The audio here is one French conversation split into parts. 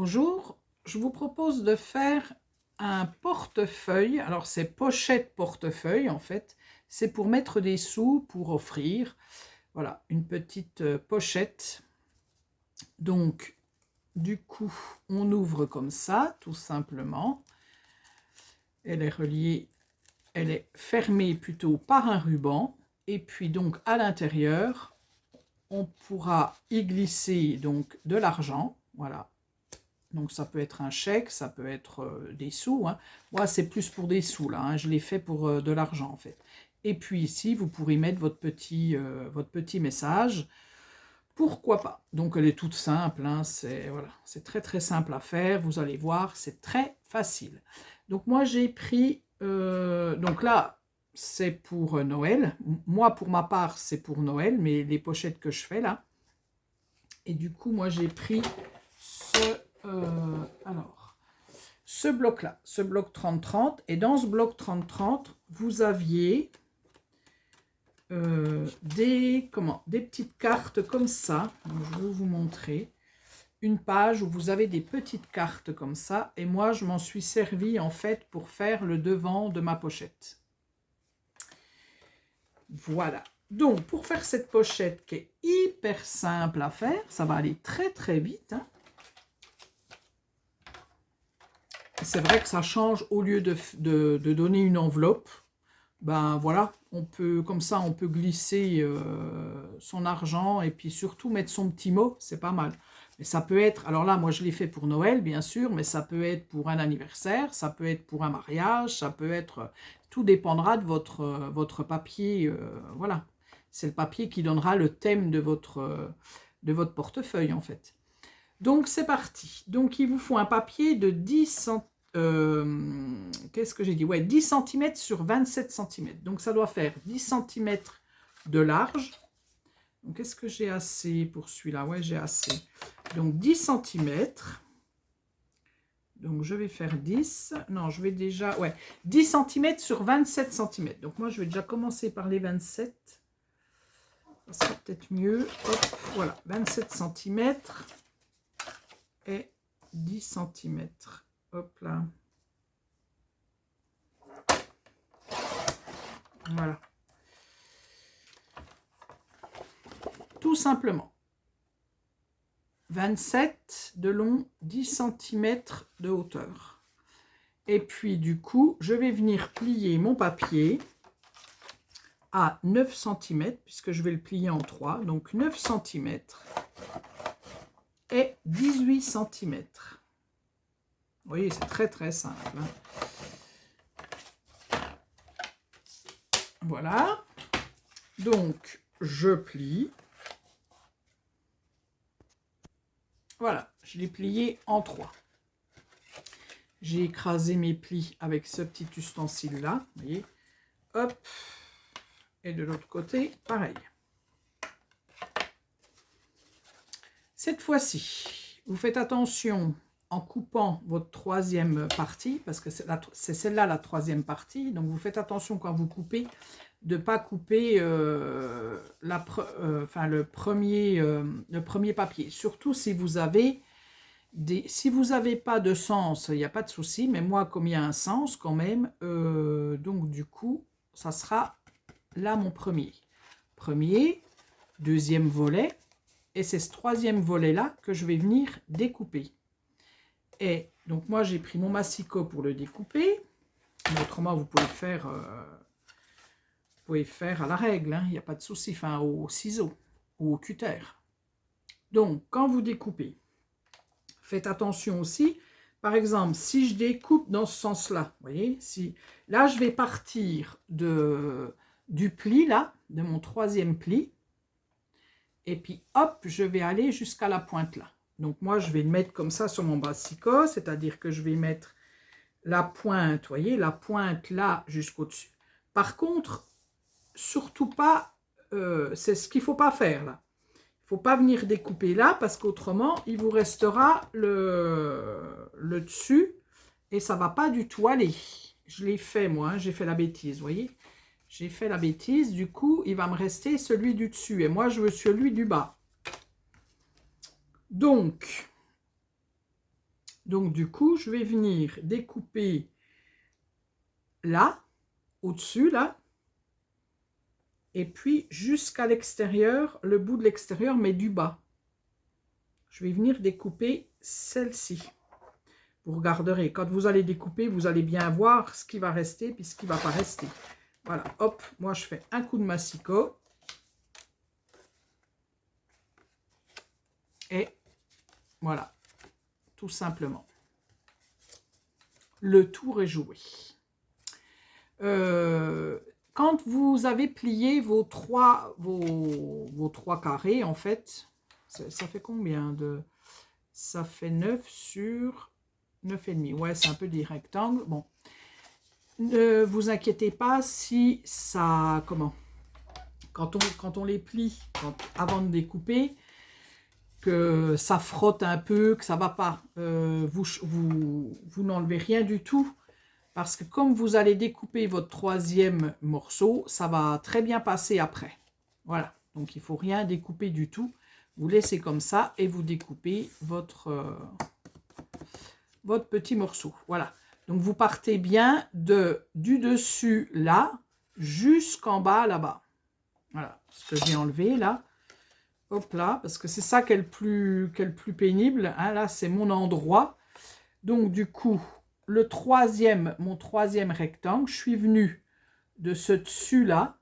Bonjour, je vous propose de faire un portefeuille. Alors c'est pochette portefeuille en fait. C'est pour mettre des sous, pour offrir. Voilà, une petite pochette. Donc du coup, on ouvre comme ça, tout simplement. Elle est reliée, elle est fermée plutôt par un ruban. Et puis donc à l'intérieur, on pourra y glisser donc de l'argent. Voilà. Donc ça peut être un chèque, ça peut être des sous. Hein. Moi, c'est plus pour des sous, là. Hein. Je l'ai fait pour de l'argent, en fait. Et puis ici, vous pourrez mettre votre petit message. Pourquoi pas? Donc elle est toute simple. Hein. C'est très, très simple à faire. Vous allez voir, c'est très facile. Donc moi, j'ai pris... donc là, c'est pour Noël. Moi, pour ma part, c'est pour Noël. Mais les pochettes que je fais, là. Et du coup, moi, j'ai pris ce bloc-là, ce bloc 30-30. Et dans ce bloc 30-30, vous aviez des petites cartes comme ça. Donc, je vais vous montrer. Une page où vous avez des petites cartes comme ça. Et moi, je m'en suis servi en fait pour faire le devant de ma pochette. Voilà. Donc, pour faire cette pochette qui est hyper simple à faire, ça va aller très très vite. Hein. C'est vrai que ça change, au lieu de donner une enveloppe, ben voilà, on peut, comme ça, on peut glisser son argent et puis surtout mettre son petit mot, c'est pas mal. Mais ça peut être, alors là, moi je l'ai fait pour Noël, bien sûr, mais ça peut être pour un anniversaire, ça peut être pour un mariage, ça peut être, tout dépendra de votre papier, voilà. C'est le papier qui donnera le thème de votre portefeuille, en fait. Donc, c'est parti. Donc, il vous faut un papier de 10 cm. Qu'est-ce que j'ai dit? Ouais, 10 cm sur 27 cm. Donc, ça doit faire 10 cm de large. Donc, est-ce que j'ai assez pour celui-là? Ouais, j'ai assez. Donc, 10 cm. Donc, je vais faire 10. Non, je vais déjà... Ouais, 10 cm sur 27 cm. Donc, moi, je vais déjà commencer par les 27. Ça sera peut-être mieux. Hop, voilà, 27 cm. Et 10 cm. Hop là. Voilà. Tout simplement. 27 de long, 10 cm de hauteur. Et puis du coup, je vais venir plier mon papier à 9 cm, puisque je vais le plier en 3. Donc 9 cm et 18 cm. Vous voyez, c'est très très simple. Hein. Voilà. Donc, je plie. Voilà, je l'ai plié en 3. J'ai écrasé mes plis avec ce petit ustensile-là. Vous voyez. Hop. Et de l'autre côté, pareil. Cette fois-ci, vous faites attention en coupant votre troisième partie, parce que c'est celle-là la troisième partie. Donc, vous faites attention quand vous coupez, de ne pas couper le premier papier. Surtout si vous avez si vous n'avez pas de sens, il n'y a pas de souci. Mais moi, comme il y a un sens quand même, donc du coup, ça sera là mon premier. Deuxième volet. Et c'est ce troisième volet-là que je vais venir découper. Et donc moi, j'ai pris mon massicot pour le découper. Mais autrement, vous pouvez faire à la règle. Hein, il n'y a pas de souci. Enfin, au ciseau ou au cutter. Donc, quand vous découpez, faites attention aussi. Par exemple, si je découpe dans ce sens-là, vous voyez, là, je vais partir du pli, là, de mon troisième pli. Et puis, hop, je vais aller jusqu'à la pointe là. Donc, moi, je vais le mettre comme ça sur mon massicot, c'est-à-dire que je vais mettre la pointe, vous voyez, la pointe là jusqu'au-dessus. Par contre, surtout pas, c'est ce qu'il ne faut pas faire là. Il ne faut pas venir découper là parce qu'autrement, il vous restera le dessus et ça ne va pas du tout aller. Je l'ai fait, moi, hein, j'ai fait la bêtise, vous voyez. J'ai fait la bêtise, du coup, il va me rester celui du dessus. Et moi, je veux celui du bas. Donc, Donc du coup, je vais venir découper là, au-dessus, là, et puis jusqu'à l'extérieur, le bout de l'extérieur, mais du bas. Je vais venir découper celle-ci. Vous regarderez, quand vous allez découper, vous allez bien voir ce qui va rester puis ce qui ne va pas rester. Voilà, hop, moi je fais un coup de massicot. Et voilà, tout simplement. Le tour est joué. Quand vous avez plié vos trois carrés, en fait, ça fait combien de... Ça fait 9 sur 9,5. Ouais, c'est un peu des rectangles. Bon, ne vous inquiétez pas si ça... Comment? Quand on les plie, avant de découper, que ça frotte un peu, que ça ne va pas, vous n'enlevez rien du tout. Parce que comme vous allez découper votre troisième morceau, ça va très bien passer après. Voilà, donc il ne faut rien découper du tout. Vous laissez comme ça et vous découpez votre petit morceau. Voilà, donc vous partez bien du dessus là jusqu'en bas là-bas. Voilà, ce que j'ai enlevé là. Hop là, parce que c'est ça qui est le plus pénible. Hein, là, c'est mon endroit. Donc du coup... mon troisième rectangle, je suis venue de ce dessus-là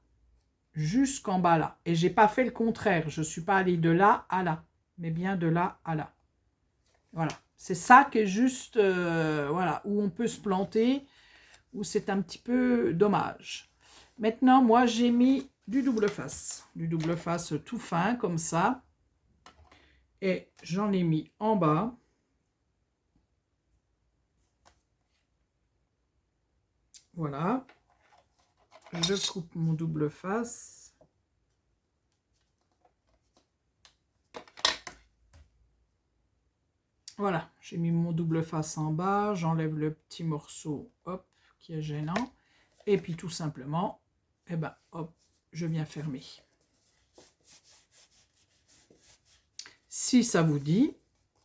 jusqu'en bas là. Et j'ai pas fait le contraire. Je ne suis pas allée de là à là, mais bien de là à là. Voilà. C'est ça qui est juste, voilà, où on peut se planter, où c'est un petit peu dommage. Maintenant, moi, j'ai mis du double face. Du double face tout fin, comme ça. Et j'en ai mis en bas. Voilà, je coupe mon double face. Voilà, j'ai mis mon double face en bas, j'enlève le petit morceau, hop, qui est gênant. Et puis tout simplement, eh ben, hop, je viens fermer. Si ça vous dit,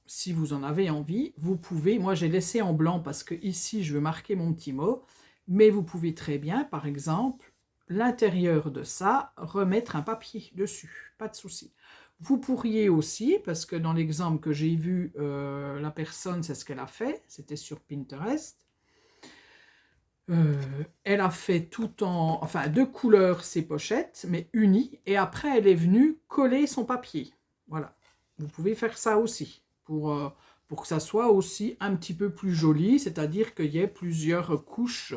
si vous en avez envie, vous pouvez, moi j'ai laissé en blanc parce que ici je veux marquer mon petit mot, mais vous pouvez très bien, par exemple, l'intérieur de ça, remettre un papier dessus, pas de souci. Vous pourriez aussi, parce que dans l'exemple que j'ai vu, la personne, c'est ce qu'elle a fait, c'était sur Pinterest, elle a fait tout en, enfin, deux couleurs ses pochettes, mais unies, et après elle est venue coller son papier. Voilà, vous pouvez faire ça aussi, pour que ça soit aussi un petit peu plus joli, c'est-à-dire qu'il y ait plusieurs couches,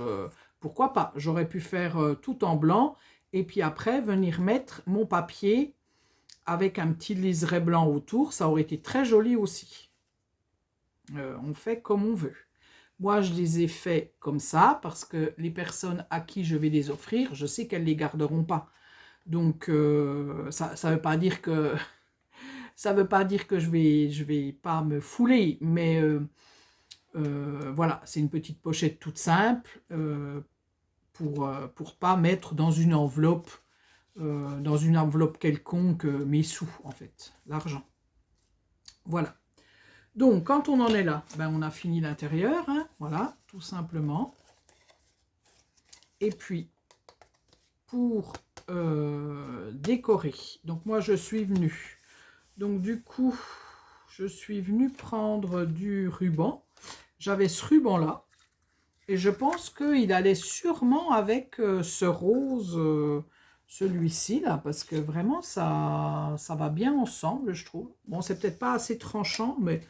pourquoi pas. J'aurais pu faire tout en blanc, et puis après venir mettre mon papier avec un petit liseré blanc autour, ça aurait été très joli aussi. On fait comme on veut. Moi, je les ai faits comme ça, parce que les personnes à qui je vais les offrir, je sais qu'elles ne les garderont pas. Donc, ça ne veut pas dire que... Ça veut pas dire que je vais pas me fouler, mais voilà, c'est une petite pochette toute simple pour pas mettre dans une enveloppe quelconque mes sous, en fait, l'argent. Voilà. Donc, quand on en est là, ben, on a fini l'intérieur, hein, voilà, tout simplement. Et puis, pour décorer, donc moi, je suis venue. Donc, du coup, je suis venue prendre du ruban. J'avais ce ruban-là. Et je pense qu'il allait sûrement avec ce rose, celui-ci, là, parce que vraiment, ça va bien ensemble, je trouve. Bon, c'est peut-être pas assez tranchant, mais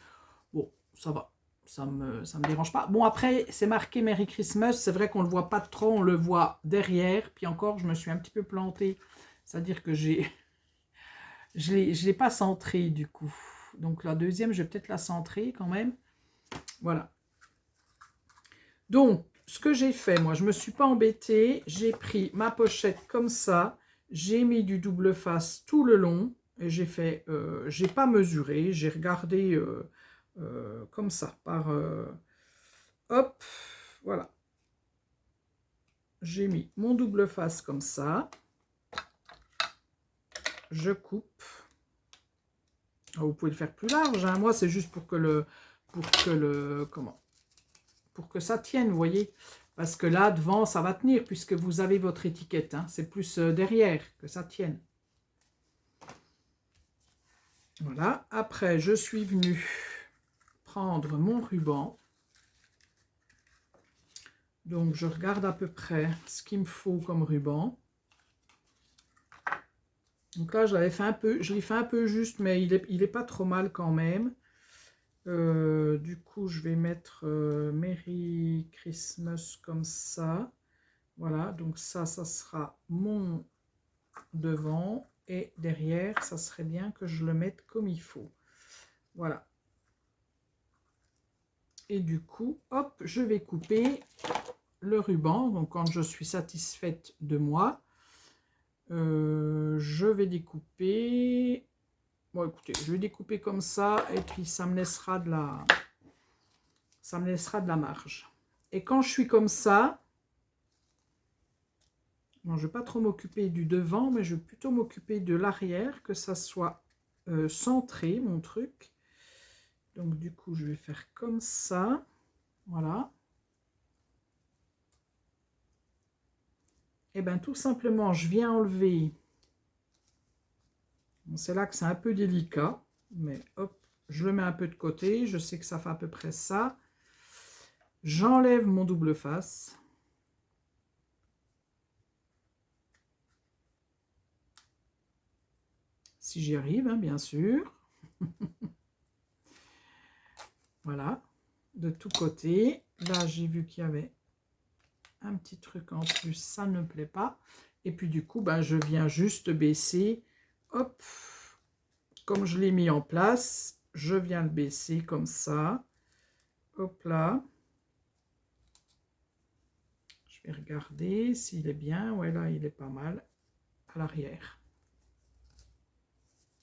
bon, ça va. Ça me dérange pas. Bon, après, c'est marqué Merry Christmas. C'est vrai qu'on ne le voit pas trop, on le voit derrière. Puis encore, je me suis un petit peu plantée. C'est-à-dire que je l'ai pas centré, du coup. Donc, la deuxième, je vais peut-être la centrer quand même. Voilà. Donc, ce que j'ai fait, moi, je ne me suis pas embêtée. J'ai pris ma pochette comme ça. J'ai mis du double face tout le long. Et j'ai fait, j'ai pas mesuré. J'ai regardé comme ça. Hop, voilà. J'ai mis mon double face comme ça. Je coupe. Vous pouvez le faire plus large. Hein. Moi, c'est juste pour pour que pour que ça tienne, vous voyez. Parce que là, devant, ça va tenir, puisque vous avez votre étiquette. Hein. C'est plus derrière que ça tienne. Voilà. Après, je suis venue prendre mon ruban. Donc, je regarde à peu près ce qu'il me faut comme ruban. Donc là, je l'ai fait un peu juste, mais il est pas trop mal quand même. Du coup, je vais mettre Merry Christmas comme ça. Voilà, donc ça sera mon devant. Et derrière, ça serait bien que je le mette comme il faut. Voilà. Et du coup, hop, je vais couper le ruban. Donc, quand je suis satisfaite de moi, je vais découper... Bon, écoutez, je vais découper comme ça et puis ça me laissera de la marge. Et quand je suis comme ça, bon, je ne vais pas trop m'occuper du devant, mais je vais plutôt m'occuper de l'arrière, que ça soit centré, mon truc. Donc, du coup, je vais faire comme ça. Voilà. Et bien, tout simplement, je viens enlever... Bon, c'est là que c'est un peu délicat, mais hop, je le mets un peu de côté. Je sais que ça fait à peu près ça. J'enlève mon double face. Si j'y arrive, hein, bien sûr. Voilà, de tous côtés. Là, j'ai vu qu'il y avait un petit truc en plus, ça ne me plaît pas. Et puis du coup, ben, je viens juste baisser. Hop, comme je l'ai mis en place, je viens le baisser comme ça. Hop là. Je vais regarder s'il est bien. Ouais, là, il est pas mal. À l'arrière.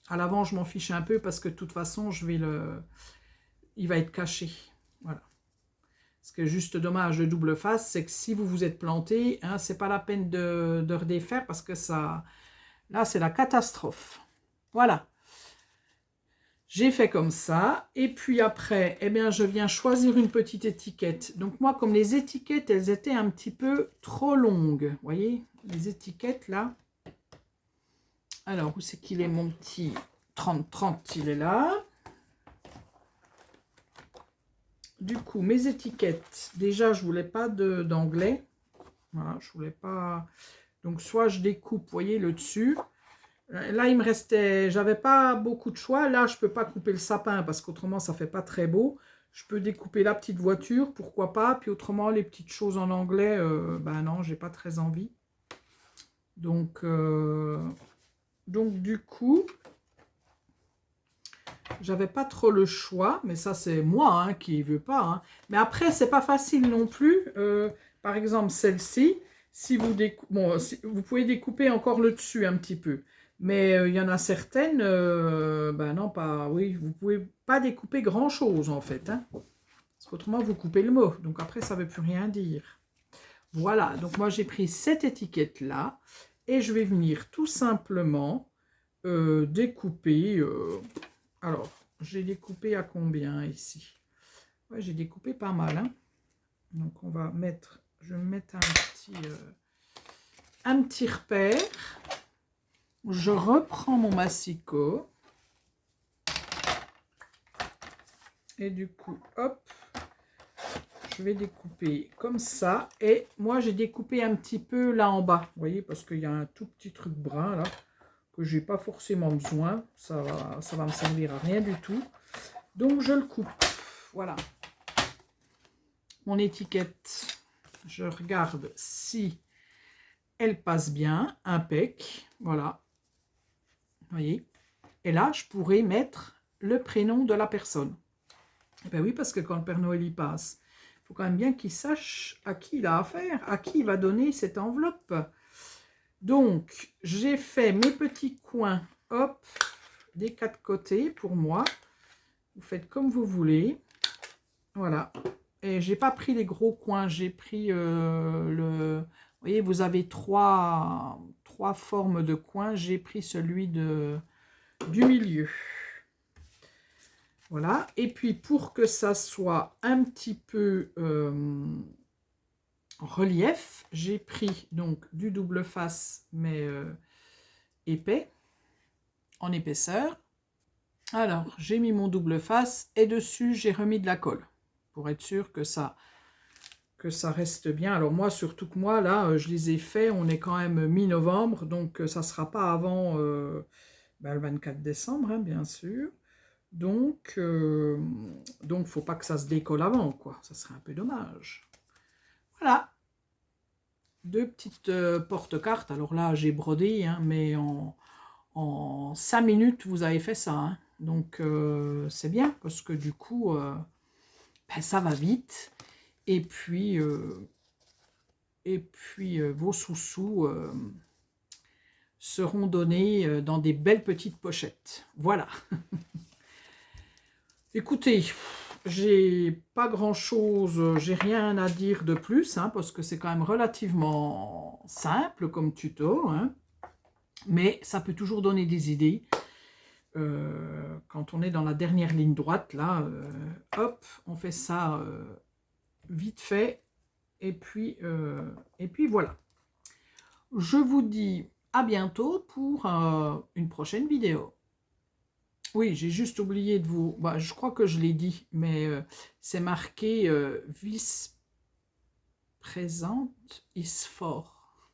À l'avant, je m'en fiche un peu parce que de toute façon, il va être caché. Voilà. Ce qui est juste dommage de double face, c'est que si vous vous êtes planté, hein, c'est pas la peine de redéfaire parce que ça, là, c'est la catastrophe. Voilà. J'ai fait comme ça. Et puis après, eh bien, je viens choisir une petite étiquette. Donc moi, comme les étiquettes, elles étaient un petit peu trop longues. Vous voyez, les étiquettes là. Alors, où c'est qu'il est mon petit 30-30, il est là. Du coup, mes étiquettes, déjà, je voulais pas d'anglais. Voilà, je voulais pas... Donc, soit je découpe, vous voyez, le dessus. Là, il me restait... J'avais pas beaucoup de choix. Là, je peux pas couper le sapin parce qu'autrement, ça fait pas très beau. Je peux découper la petite voiture, pourquoi pas. Puis autrement, les petites choses en anglais, ben non, j'ai pas très envie. Donc du coup... J'avais pas trop le choix, mais ça c'est moi hein, qui ne veux pas. Hein. Mais après, c'est pas facile non plus. Par exemple, celle-ci, si vous vous pouvez découper encore le dessus un petit peu. Mais il y en a certaines, ben non, pas. Oui, vous pouvez pas découper grand-chose en fait. Hein, parce qu'autrement, vous coupez le mot. Donc après, ça ne veut plus rien dire. Voilà, donc moi j'ai pris cette étiquette-là et je vais venir tout simplement découper... Alors, j'ai découpé à combien ici? Ouais, j'ai découpé pas mal. Hein. Donc, on va mettre... Je vais mettre un petit repère. Je reprends mon massicot. Et du coup, hop, je vais découper comme ça. Et moi, j'ai découpé un petit peu là en bas. Vous voyez, parce qu'il y a un tout petit truc brun là. Que j'ai pas forcément besoin, ça va me servir à rien du tout. Donc je le coupe. Voilà. Mon étiquette, je regarde si elle passe bien, impec. Voilà. Vous voyez. Et là, je pourrais mettre le prénom de la personne. Et ben oui, parce que quand le Père Noël y passe, il faut quand même bien qu'il sache à qui il a affaire, à qui il va donner cette enveloppe. Donc, j'ai fait mes petits coins, hop, des quatre côtés pour moi. Vous faites comme vous voulez. Voilà. Et j'ai pas pris les gros coins, j'ai pris le... Vous voyez, vous avez trois formes de coins. J'ai pris celui du milieu. Voilà. Et puis, pour que ça soit un petit peu relief, j'ai pris donc du double face, mais épais, en épaisseur. Alors, j'ai mis mon double face et dessus, j'ai remis de la colle pour être sûr que ça reste bien. Alors moi, surtout que moi, là, je les ai faits, on est quand même mi-novembre, donc ça ne sera pas avant le 24 décembre, hein, bien sûr. Donc, faut pas que ça se décolle avant, quoi. Ça serait un peu dommage. Voilà. Deux petites porte-cartes. Alors là, j'ai brodé, hein, mais en 5 minutes, vous avez fait ça. Hein. Donc, c'est bien, parce que du coup, ben, ça va vite. Et puis vos sous-sous seront donnés dans des belles petites pochettes. Voilà. Écoutez, j'ai pas grand-chose, j'ai rien à dire de plus, hein, parce que c'est quand même relativement simple comme tuto, hein, mais ça peut toujours donner des idées. Quand on est dans la dernière ligne droite, là, hop, on fait ça vite fait, et puis voilà. Je vous dis à bientôt pour une prochaine vidéo. Oui, j'ai juste oublié de vous... Bah, je crois que je l'ai dit, mais c'est marqué vice-présente is for.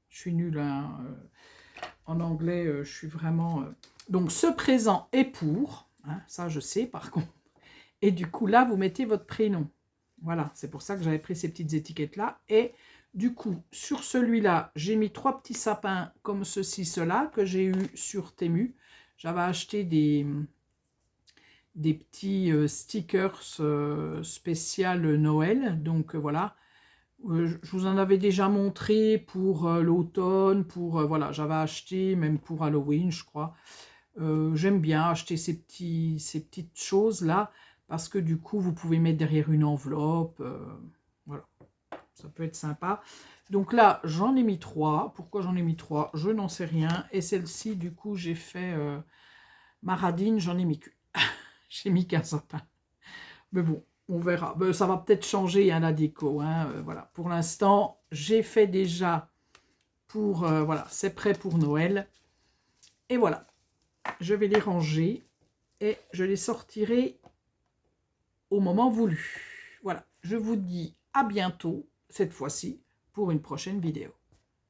Je suis nulle, hein, en anglais, je suis vraiment... Donc, ce présent est pour, hein, ça je sais par contre. Et du coup, là, vous mettez votre prénom. Voilà, c'est pour ça que j'avais pris ces petites étiquettes-là. Et du coup, sur celui-là, j'ai mis 3 petits sapins comme ceci, cela, que j'ai eu sur Temu. J'avais acheté des petits stickers spécial Noël. Donc voilà, je vous en avais déjà montré pour l'automne, pour voilà, j'avais acheté même pour Halloween, je crois. J'aime bien acheter ces petites choses là, parce que du coup, vous pouvez mettre derrière une enveloppe. Voilà, ça peut être sympa. Donc là, j'en ai mis 3. Pourquoi j'en ai mis 3? Je n'en sais rien. Et celle-ci, du coup, j'ai fait Maradine, j'en ai mis qu'une. J'ai mis qu'un sapin. Mais bon, on verra. Ben, ça va peut-être changer, hein, la déco. Hein, voilà. Pour l'instant, j'ai fait déjà pour... voilà, c'est prêt pour Noël. Et voilà. Je vais les ranger et je les sortirai au moment voulu. Voilà. Je vous dis à bientôt, cette fois-ci, pour une prochaine vidéo.